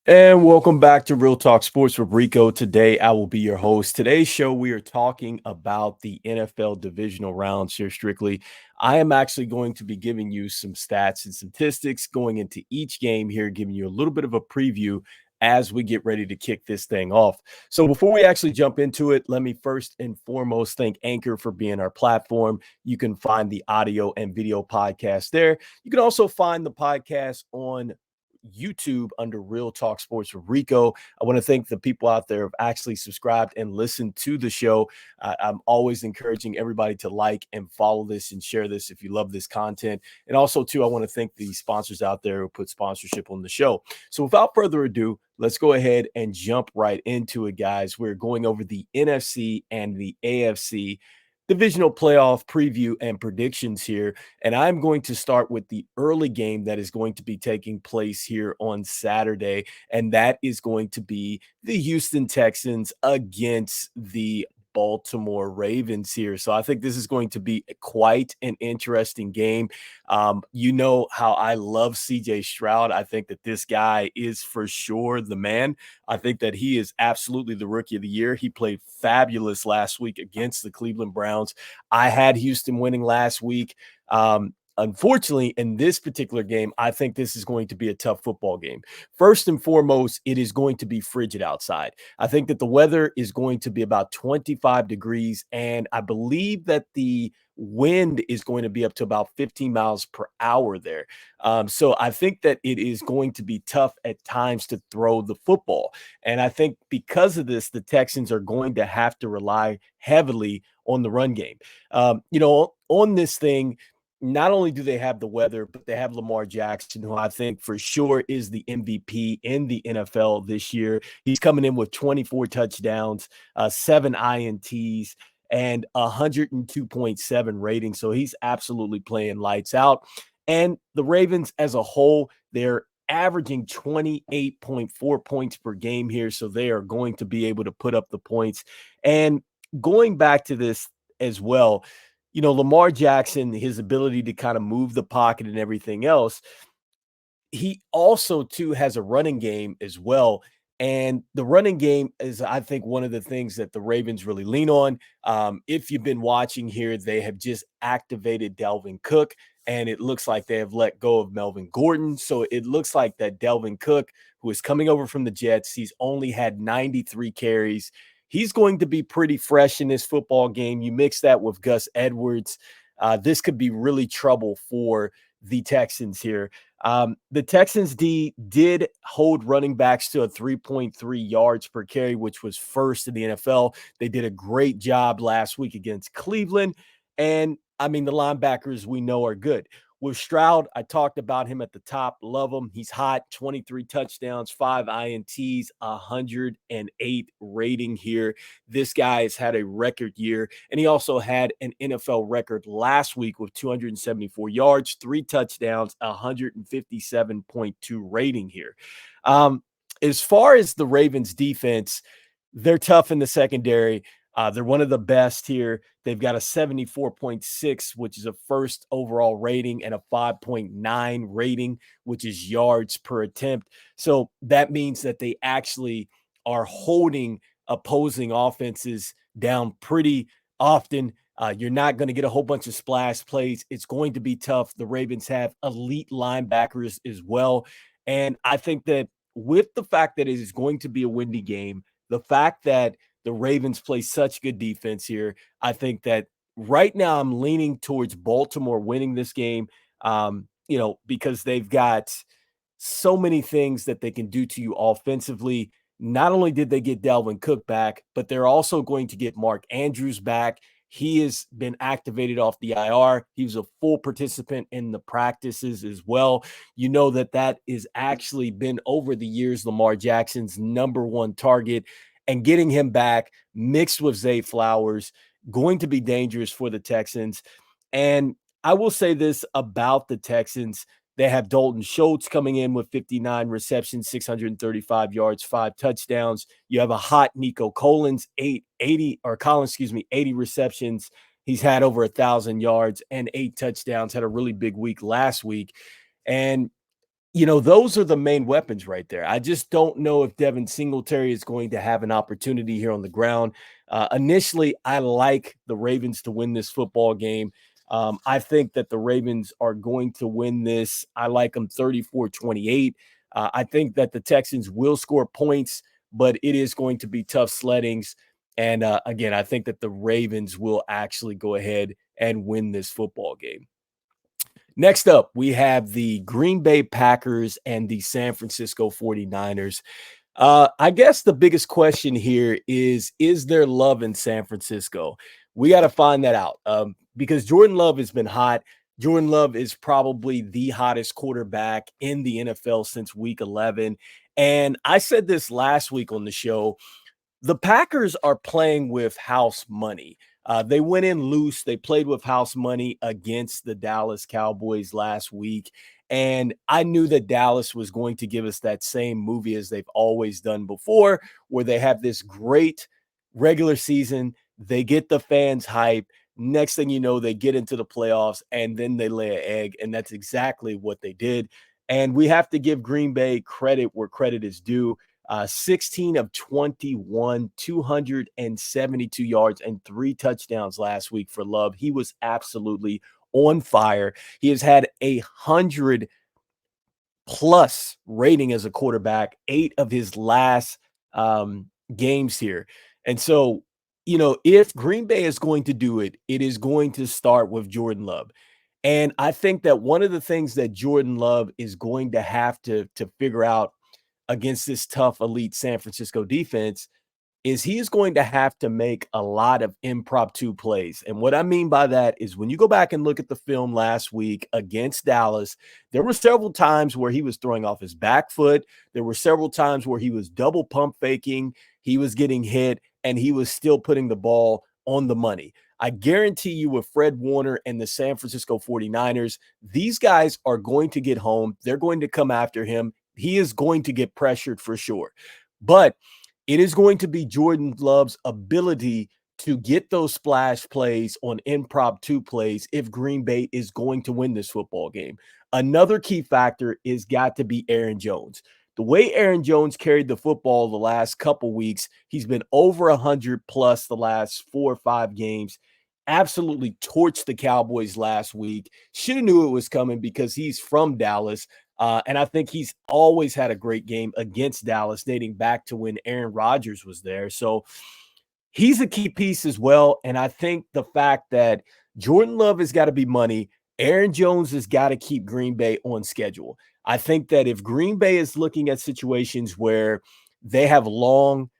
And welcome back to Real Talk Sports with Rico. Today, I will be your host. Today's show, we are talking about the NFL divisional rounds here strictly. I am actually going to be giving you some stats and statistics going into each game here, giving you a little bit of a preview as we get ready to kick this thing off. So before we actually jump into it, let me first and foremost thank Anchor for being our platform. You can find the audio and video podcast there. You can also find the podcast on YouTube under Real Talk Sports with Rico. I want to thank the people out there who have actually subscribed and listened to the show. I'm always encouraging everybody to like and follow this and share this if you love this content. And also, too, I want to thank the sponsors out there who put sponsorship on the show. So without further ado, let's go ahead and jump right into it, guys. We're going over the NFC and the AFC divisional playoff preview and predictions here. And I'm going to start with the early game that is going to be taking place here on Saturday. And that is going to be the Houston Texans against the Baltimore Ravens here. So I think this is going to be quite an interesting game. You know how I love CJ Stroud. I think that this guy is for sure the man. I think that he is absolutely the rookie of the year. He played fabulous last week against the Cleveland Browns. I had Houston winning last week. Unfortunately, in this particular game, I think this is going to be a tough football game. First and foremost, it is going to be frigid outside. I think that the weather is going to be about 25 degrees, and I believe that the wind is going to be up to about 15 miles per hour there. So I think that it is going to be tough at times to throw the football. And I think because of this, the Texans are going to have to rely heavily on the run game. On this thing, not only do they have the weather, but they have Lamar Jackson, who I think for sure is the MVP in the NFL this year. He's coming in with 24 touchdowns, 7 INTs, and 102.7 rating. So he's absolutely playing lights out. And the Ravens as a whole, they're averaging 28.4 points per game here. So they are going to be able to put up the points. And going back to this as well, Lamar Jackson, his ability to kind of move the pocket and everything else, he also too has a running game as well. And the running game is, I think, one of the things that the Ravens really lean on. If you've been watching here, they have just activated Dalvin Cook, and it looks like they have let go of Melvin Gordon. So it looks like that Dalvin Cook, who is coming over from the Jets, he's only had 93 carries. He's going to be pretty fresh in this football game. You mix that with Gus Edwards. This could be really trouble for the Texans here. The Texans D did hold running backs to a 3.3 yards per carry, which was first in the NFL. They did a great job last week against Cleveland. And I mean, the linebackers we know are good. With Stroud, I talked about him at the top. Love him. He's hot. 23 touchdowns, 5 INTs, 108 rating here. This guy has had a record year, and he also had an NFL record last week with 274 yards, 3 touchdowns, 157.2 rating here. As far as the Ravens defense, they're tough in the secondary. They're one of the best here. They've got a 74.6, which is a first overall rating, and a 5.9 rating, which is yards per attempt. So that means that they actually are holding opposing offenses down pretty often. You're not going to get a whole bunch of splash plays. It's going to be tough. The Ravens have elite linebackers as well. And I think that with the fact that it is going to be a windy game, the fact that the Ravens play such good defense here, I think that right now I'm leaning towards Baltimore winning this game, because they've got so many things that they can do to you offensively. Not only did they get Dalvin Cook back, but they're also going to get Mark Andrews back. He has been activated off the IR. He was a full participant in the practices as well. You know that is actually been over the years Lamar Jackson's number one target. And getting him back mixed with Zay Flowers, going to be dangerous for the Texans. And I will say this about the Texans. They have Dalton Schultz coming in with 59 receptions, 635 yards, 5 touchdowns. You have a hot Nico Collins, 80 receptions. He's had over 1,000 yards and 8 touchdowns, had a really big week last week. And those are the main weapons right there. I just don't know if Devin Singletary is going to have an opportunity here on the ground. Initially, I like the Ravens to win this football game. I think that the Ravens are going to win this. I like them 34-28. I think that the Texans will score points, but it is going to be tough sleddings. And again, I think that the Ravens will actually go ahead and win this football game. Next up, we have the Green Bay Packers and the San Francisco 49ers. I guess the biggest question here is there love in San Francisco? We got to find that out because Jordan Love has been hot. Jordan Love is probably the hottest quarterback in the NFL since week 11. And I said this last week on the show. The Packers are playing with house money. They went in loose. They played with house money against the Dallas Cowboys last week. And I knew that Dallas was going to give us that same movie as they've always done before, where they have this great regular season. They get the fans hype. Next thing you know, they get into the playoffs and then they lay an egg. And that's exactly what they did. And we have to give Green Bay credit where credit is due. 16 of 21, 272 yards and 3 touchdowns last week for Love. He was absolutely on fire. He has had 100+ rating as a quarterback, 8 of his last games here. And so, if Green Bay is going to do it, it is going to start with Jordan Love. And I think that one of the things that Jordan Love is going to have to figure out against this tough elite San Francisco defense is he is going to have to make a lot of impromptu plays. And what I mean by that is when you go back and look at the film last week against Dallas, there were several times where he was throwing off his back foot. There were several times where he was double pump faking. He was getting hit and he was still putting the ball on the money. I guarantee you with Fred Warner and the San Francisco 49ers, these guys are going to get home. They're going to come after him. He is going to get pressured for sure. But it is going to be Jordan Love's ability to get those splash plays on impromptu plays if Green Bay is going to win this football game. Another key factor is got to be Aaron Jones. The way Aaron Jones carried the football the last couple weeks, he's been over 100 plus the last 4 or 5 games. Absolutely torched the Cowboys last week. Should have knew it was coming because he's from Dallas. And I think he's always had a great game against Dallas dating back to when Aaron Rodgers was there. So he's a key piece as well. And I think the fact that Jordan Love has got to be money, Aaron Jones has got to keep Green Bay on schedule. I think that if Green Bay is looking at situations where they have long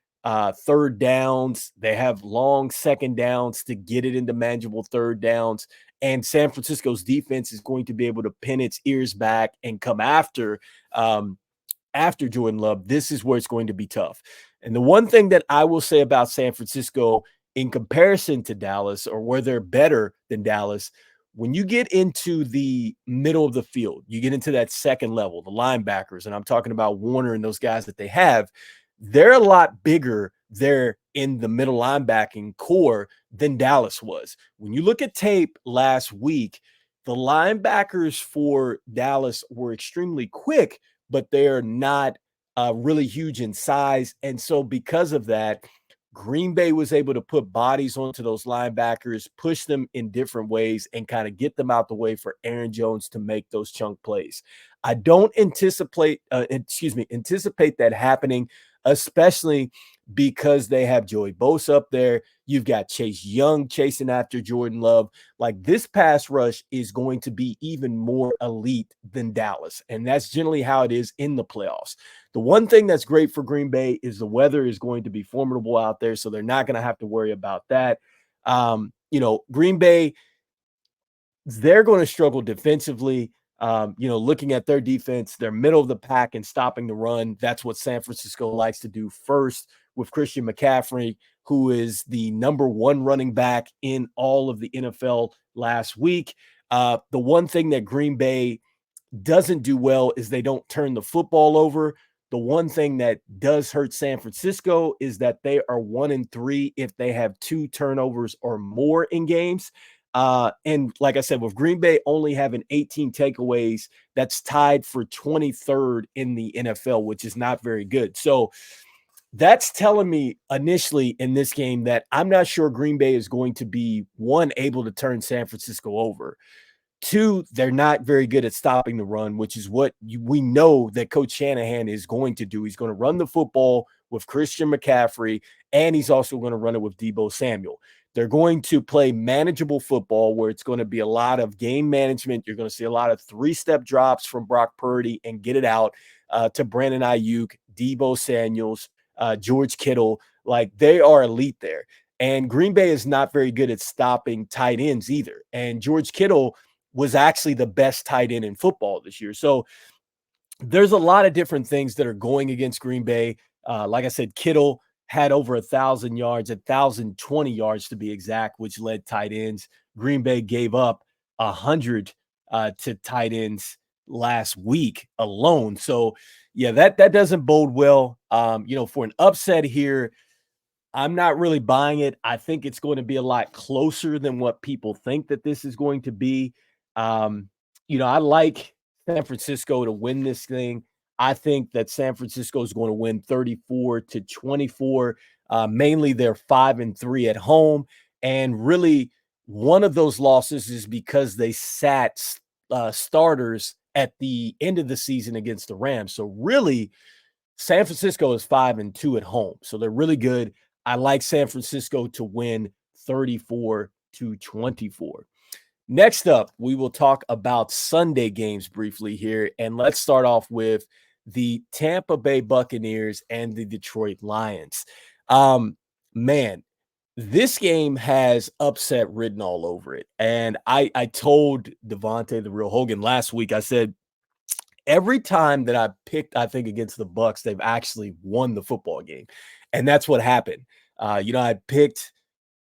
third downs, they have long second downs to get it into manageable third downs, and San Francisco's defense is going to be able to pin its ears back and come after Jordan Love, this is where it's going to be tough. And the one thing that I will say about San Francisco in comparison to Dallas, or where they're better than Dallas, when you get into the middle of the field, you get into that second level, the linebackers, and I'm talking about Warner and those guys that they have, they're a lot bigger there in the middle linebacking core than Dallas was. When you look at tape last week, the linebackers for Dallas were extremely quick, but they're not really huge in size. And so because of that, Green Bay was able to put bodies onto those linebackers, push them in different ways, and kind of get them out the way for Aaron Jones to make those chunk plays. I don't anticipate that happening, especially because they have Joey Bosa up there. You've got Chase Young chasing after Jordan Love. Like, this pass rush is going to be even more elite than Dallas. And that's generally how it is in the playoffs. The one thing that's great for Green Bay is the weather is going to be formidable out there. So they're not going to have to worry about that. Green Bay, they're going to struggle defensively. Looking at their defense, they're middle of the pack and stopping the run. That's what San Francisco likes to do first with Christian McCaffrey, who is the number 1 running back in all of the NFL last week. The one thing that Green Bay doesn't do well is they don't turn the football over. The one thing that does hurt San Francisco is that they are 1-3 if they have 2 turnovers or more in games. And like I said, with Green Bay only having 18 takeaways, that's tied for 23rd in the NFL, which is not very good. So that's telling me initially in this game that I'm not sure Green Bay is going to be, one, able to turn San Francisco over. Two, they're not very good at stopping the run, which is what we know that Coach Shanahan is going to do. He's going to run the football with Christian McCaffrey, and he's also going to run it with Deebo Samuel. They're going to play manageable football where it's going to be a lot of game management. You're going to see a lot of three-step drops from Brock Purdy and get it out to Brandon Ayuk, Deebo Samuels, George Kittle. Like, they are elite there. And Green Bay is not very good at stopping tight ends either. And George Kittle was actually the best tight end in football this year. So there's a lot of different things that are going against Green Bay. Like I said, Kittle had over 1,000 yards, 1,020 yards to be exact, which led tight ends. Green Bay gave up 100 to tight ends last week alone. So yeah, that doesn't bode well. For an upset here, I'm not really buying it. I think it's going to be a lot closer than what people think that this is going to be. Um, I like San Francisco to win this thing. I think that San Francisco is going to win 34-24. Mainly they're 5-3 at home. And really, one of those losses is because they sat starters at the end of the season against the Rams. So really, San Francisco is 5-2 at home. So they're really good. I like San Francisco to win 34-24. Next up, we will talk about Sunday games briefly here. And let's start off with the Tampa Bay Buccaneers and the Detroit Lions. Man, this game has upset written all over it. And I told Devontae the Real Hogan last week, I said, every time that I picked, I think, against the Bucs, they've actually won the football game. And that's what happened. I picked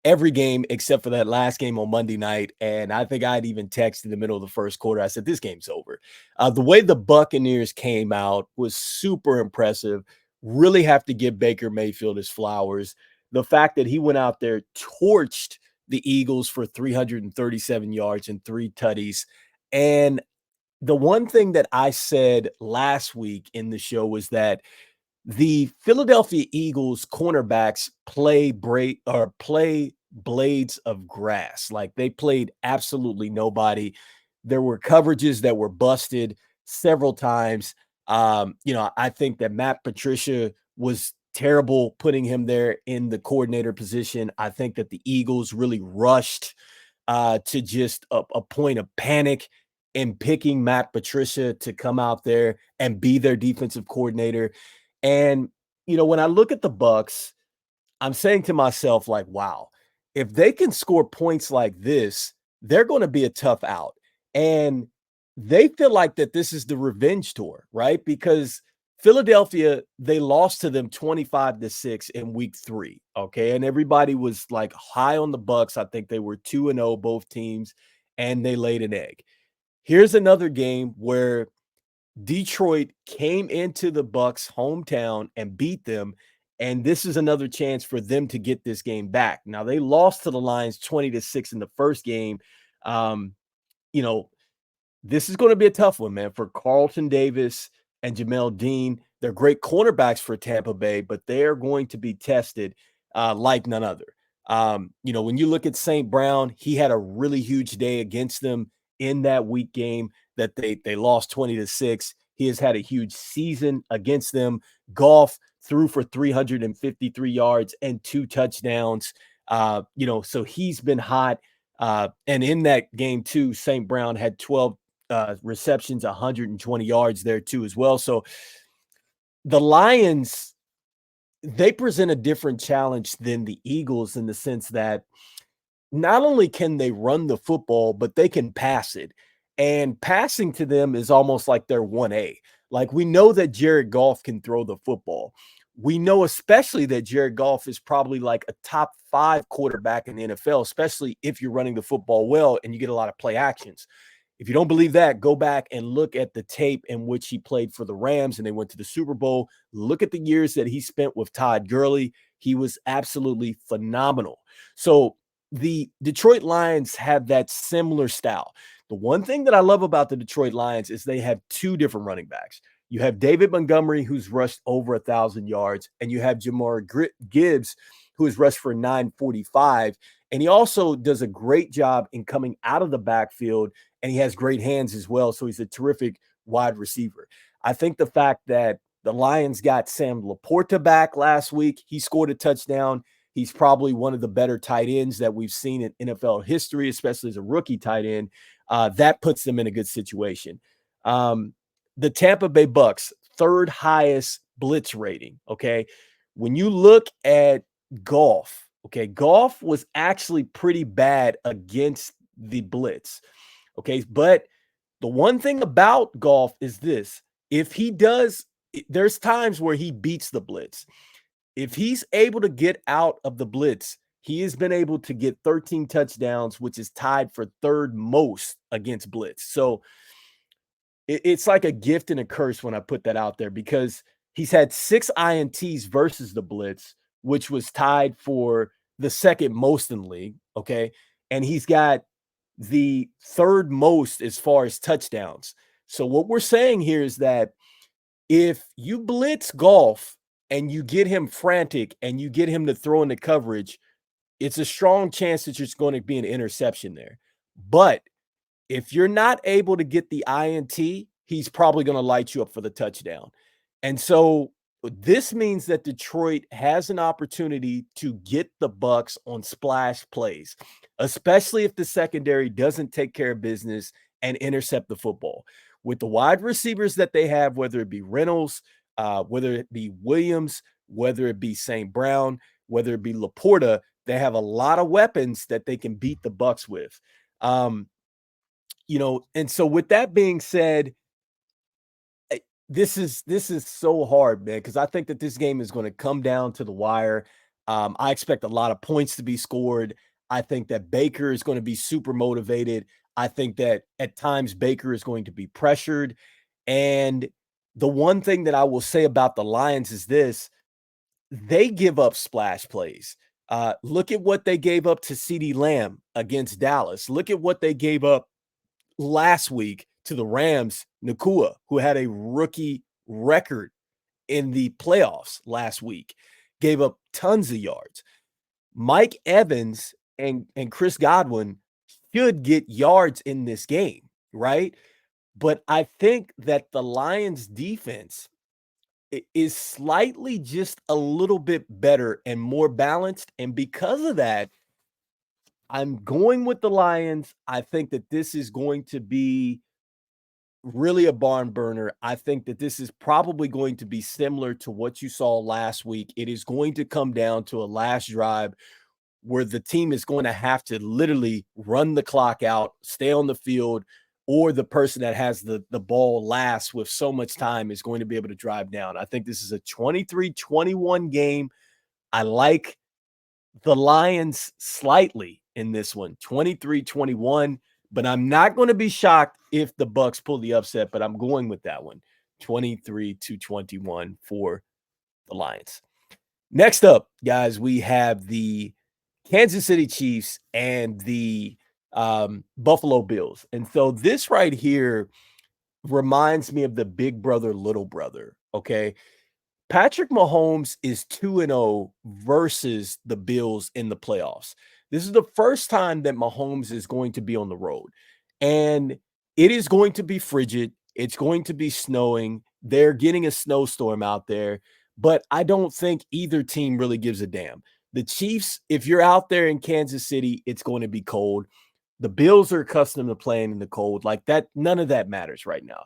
every game except for that last game on Monday night. And I think I'd even texted in the middle of the first quarter. I said, this game's over. The way the Buccaneers came out was super impressive. Really have to give Baker Mayfield his flowers. The fact that he went out there, torched the Eagles for 337 yards and 3 tutties. And the one thing that I said last week in the show was that the Philadelphia Eagles cornerbacks play blades of grass. Like, they played absolutely nobody. There were coverages that were busted several times. I think that Matt Patricia was terrible putting him there in the coordinator position. I think that the Eagles really rushed to just a point of panic in picking Matt Patricia to come out there and be their defensive coordinator. And, when I look at the Bucs, I'm saying to myself, like, wow, if they can score points like this, they're going to be a tough out. And they feel like that this is the revenge tour, right? Because Philadelphia, they lost to them 25-6 in week 3. Okay. And everybody was like high on the Bucs. I think they were 2-0, both teams, and they laid an egg. Here's another game where Detroit came into the Bucs' hometown and beat them, and this is another chance for them to get this game back. Now, they lost to the Lions 20-6 in the first game. You know, this is going to be a tough one, man, for Carlton Davis and Jamel Dean. They're great cornerbacks for Tampa Bay, but they are going to be tested like none other. When you look at St. Brown, he had a really huge day against them in that week game that they lost 20-6. He has had a huge season against them. Goff threw for 353 yards and 2 touchdowns. So he's been hot. And in that game too, St. Brown had 12 receptions, 120 yards there too as well. So the Lions, they present a different challenge than the Eagles in the sense that not only can they run the football, but they can pass it. And passing to them is almost like their 1A. Like, we know that Jared Goff can throw the football. We know especially that Jared Goff is probably like a top 5 quarterback in the NFL, especially if you're running the football well and you get a lot of play actions. If you don't believe that, go back and look at the tape in which he played for the Rams and they went to the Super Bowl. Look at the years that he spent with Todd Gurley. He was absolutely phenomenal. So the Detroit Lions have that similar style. The one thing that I love about the Detroit Lions is they have two different running backs. You have David Montgomery, who's rushed over 1,000 yards, and you have Gibbs, who has rushed for 945. And he also does a great job in coming out of the backfield, and he has great hands as well. So he's a terrific wide receiver. I think the fact that the Lions got Sam Laporta back last week, he scored a touchdown. He's probably one of the better tight ends that we've seen in NFL history, especially as a rookie tight end. That puts them in a good situation. The Tampa Bay Bucs, third highest blitz rating. Okay. When you look at Goff, okay, Goff was actually pretty bad against the blitz. Okay. But the one thing about Goff is this: if he does, there's times where he beats the blitz. If he's able to get out of the blitz, he has been able to get 13 touchdowns, which is tied for third most against blitz. So it's like a gift and a curse when I put that out there, because he's had 6 INTs versus the blitz, which was tied for the second most in the league. Okay. And he's got the third most as far as touchdowns. So what we're saying here is that if you blitz Goff and you get him frantic and you get him to throw into coverage, it's a strong chance that there's going to be an interception there. But if you're not able to get the INT, he's probably going to light you up for the touchdown. And so this means that Detroit has an opportunity to get the Bucs on splash plays, especially if the secondary doesn't take care of business and intercept the football. With the wide receivers that they have, whether it be Reynolds, whether it be Williams, whether it be St. Brown, whether it be Laporta, they have a lot of weapons that they can beat the Bucs with. And so with that being said, this is so hard, man, because I think that this game is going to come down to the wire. I expect a lot of points to be scored. I think that Baker is going to be super motivated. I think that at times Baker is going to be pressured. And the one thing that I will say about the Lions is this: they give up splash plays. Look at what they gave up to CeeDee Lamb against Dallas. Look at what they gave up last week to the Rams, Nakua, who had a rookie record in the playoffs last week, gave up tons of yards. Mike Evans and Chris Godwin should get yards in this game, right? But I think that the Lions defense is slightly just a little bit better and more balanced. And because of that, I'm going with the Lions. I think that this is going to be really a barn burner. I think that this is probably going to be similar to what you saw last week. It is going to come down to a last drive where the team is going to have to literally run the clock out, stay on the field, or the person that has the ball last with so much time is going to be able to drive down. I think this is a 23-21 game. I like the Lions slightly in this one, 23-21, but I'm not going to be shocked if the Bucs pull the upset, but I'm going with that one, 23-21 for the Lions. Next up, guys, we have the Kansas City Chiefs and the Buffalo Bills. And so this right here reminds me of the big brother, little brother, okay? Patrick Mahomes is 2-0 versus the Bills in the playoffs. This is the first time that Mahomes is going to be on the road. And it is going to be frigid. It's going to be snowing. They're getting a snowstorm out there. But I don't think either team really gives a damn. The Chiefs, if you're out there in Kansas City, it's going to be cold. The Bills are accustomed to playing in the cold. Like that, none of that matters right now.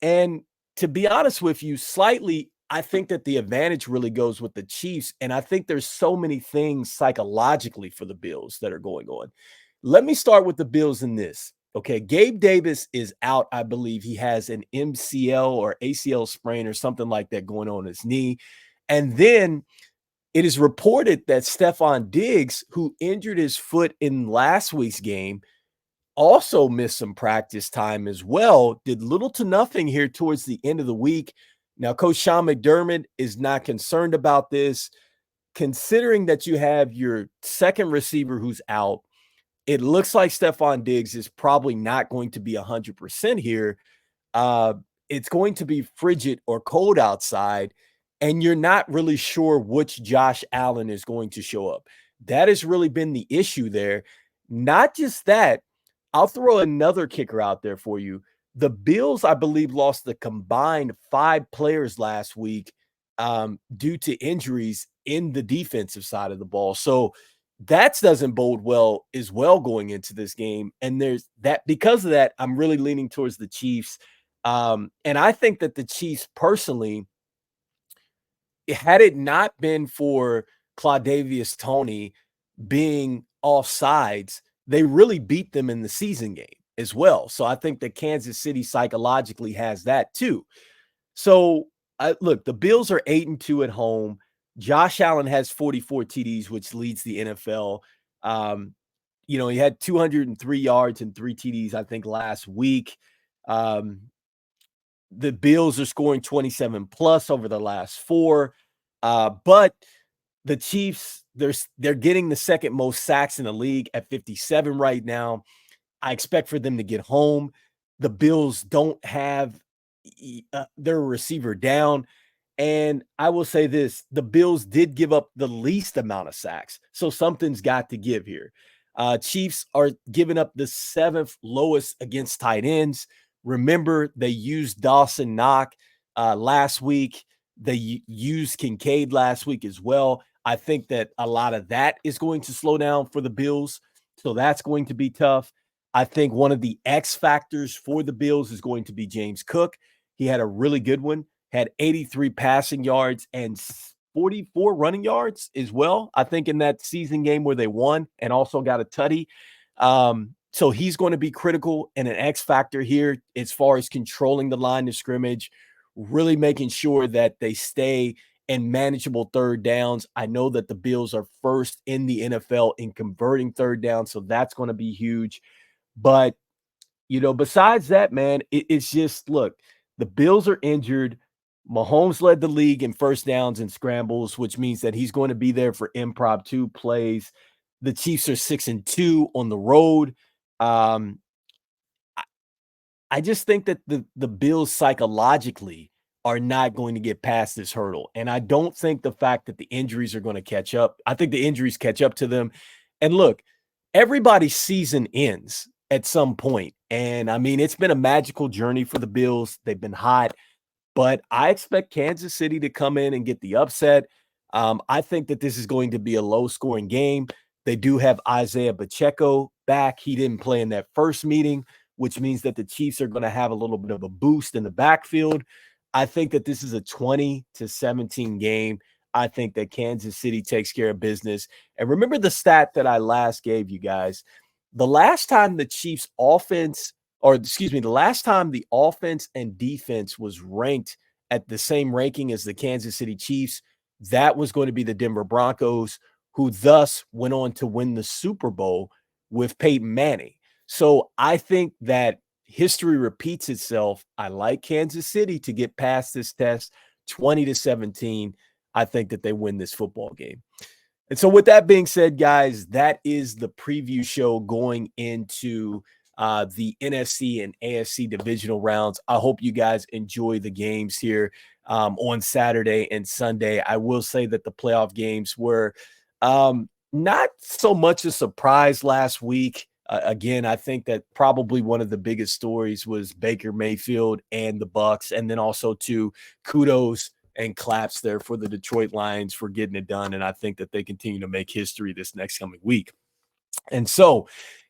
And to be honest with you, slightly, I think that the advantage really goes with the Chiefs. And I think there's so many things psychologically for the Bills that are going on. Let me start with the Bills in this. Okay, Gabe Davis is out. I believe he has an MCL or ACL sprain or something like that going on his knee. And then it is reported that Stephon Diggs, who injured his foot in last week's game, also missed some practice time as well, did little to nothing here towards the end of the week. Now, Coach Sean McDermott is not concerned about this. considering that you have your second receiver who's out, it looks like Stephon Diggs is probably not going to be 100% here. uh, it's going to be frigid or cold outside, and you're not really sure which Josh Allen is going to show up. That has really been the issue there. Not just that, I'll throw another kicker out there for you. The Bills, I believe, lost the combined 5 players last week due to injuries in the defensive side of the ball. So that doesn't bode well as well going into this game. And there's that because of that, I'm really leaning towards the Chiefs. And I think that the Chiefs personally, had it not been for Claudavius Toney being offsides, they really beat them in the season game as well. So I think that Kansas City psychologically has that too. So look, the Bills are 8-2 at home. Josh Allen has 44 TDs, which leads the NFL. Um, he had 203 yards and 3 TDs, I think, last week. Um, the Bills are scoring 27 plus over the last 4. But the Chiefs, they're getting the second most sacks in the league at 57 right now. I expect for them to get home. The Bills don't have their receiver down. And I will say this, the Bills did give up the least amount of sacks. So something's got to give here. Chiefs are giving up the 7th lowest against tight ends. Remember, they used Dawson Knock last week. They used Kincaid last week as well. I think that a lot of that is going to slow down for the Bills. So that's going to be tough. I think one of the X factors for the Bills is going to be James Cook. He had a really good one, had 83 passing yards and 44 running yards as well, I think, in that season game where they won, and also got a tutty. So he's going to be critical and an X factor here as far as controlling the line of scrimmage, really making sure that they stay in manageable third downs. I know that the Bills are first in the NFL in converting third down, so that's going to be huge. But, besides that, man, it's just, look, the Bills are injured. Mahomes led the league in first downs and scrambles, which means that he's going to be there for impromptu plays. The Chiefs are 6-2 on the road. Um, I just think that the Bills psychologically are not going to get past this hurdle. And I don't think the fact that the injuries are going to catch up. I think the injuries catch up to them. And look, everybody's season ends at some point. And I mean, it's been a magical journey for the Bills. They've been hot. But I expect Kansas City to come in and get the upset. I think that this is going to be a low-scoring game. They do have Isaiah Pacheco back. He didn't play in that first meeting, which means that the Chiefs are going to have a little bit of a boost in the backfield. I think that this is a 20-17 game. I think that Kansas City takes care of business. And remember the stat that I last gave you guys. The last time the Chiefs offense the last time the offense and defense was ranked at the same ranking as the Kansas City Chiefs, that was going to be the Denver Broncos, who thus went on to win the Super Bowl with Peyton Manning. So I think that history repeats itself. I like Kansas City to get past this test 20-17. I think that they win this football game. And so with that being said, guys, that is the preview show going into the NFC and AFC divisional rounds. I hope you guys enjoy the games here on Saturday and Sunday. I will say that the playoff games were not so much a surprise last week. Again, I think that probably one of the biggest stories was Baker Mayfield and the Bucs, and then also to kudos and claps there for the Detroit Lions for getting it done. And I think that they continue to make history this next coming week. And so,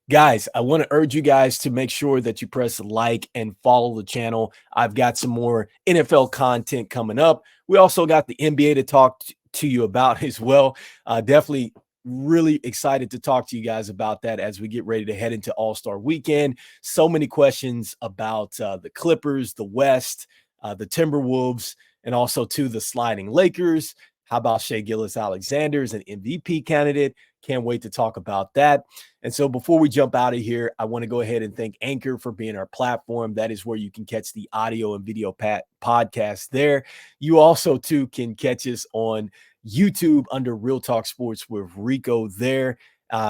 guys, I want to urge you guys to make sure that you press like and follow the channel. I've got some more NFL content coming up. We also got the NBA to talk to you about as well. Definitely really excited to talk to you guys about that as we get ready to head into All-Star Weekend. So many questions about the Clippers, the West, the Timberwolves, and also to the sliding Lakers. How about Shai Gilgeous-Alexander as an MVP candidate? Can't wait to talk about that. And so before we jump out of here, I want to go ahead and thank Anchor for being our platform. That is where you can catch the audio and video podcast there. You also, too, can catch us on YouTube under Real Talk Sports with Rico there.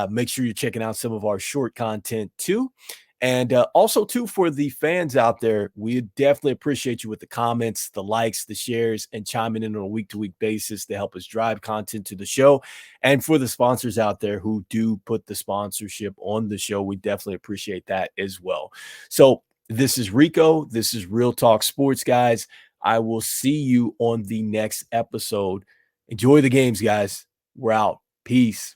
Make sure you're checking out some of our short content too. And also, too, for the fans out there, we definitely appreciate you with the comments, the likes, the shares, and chiming in on a week-to-week basis to help us drive content to the show. And for the sponsors out there who do put the sponsorship on the show, we definitely appreciate that as well. So this is Rico. This is Real Talk Sports, guys. I will see you on the next episode. Enjoy the games, guys. We're out. Peace.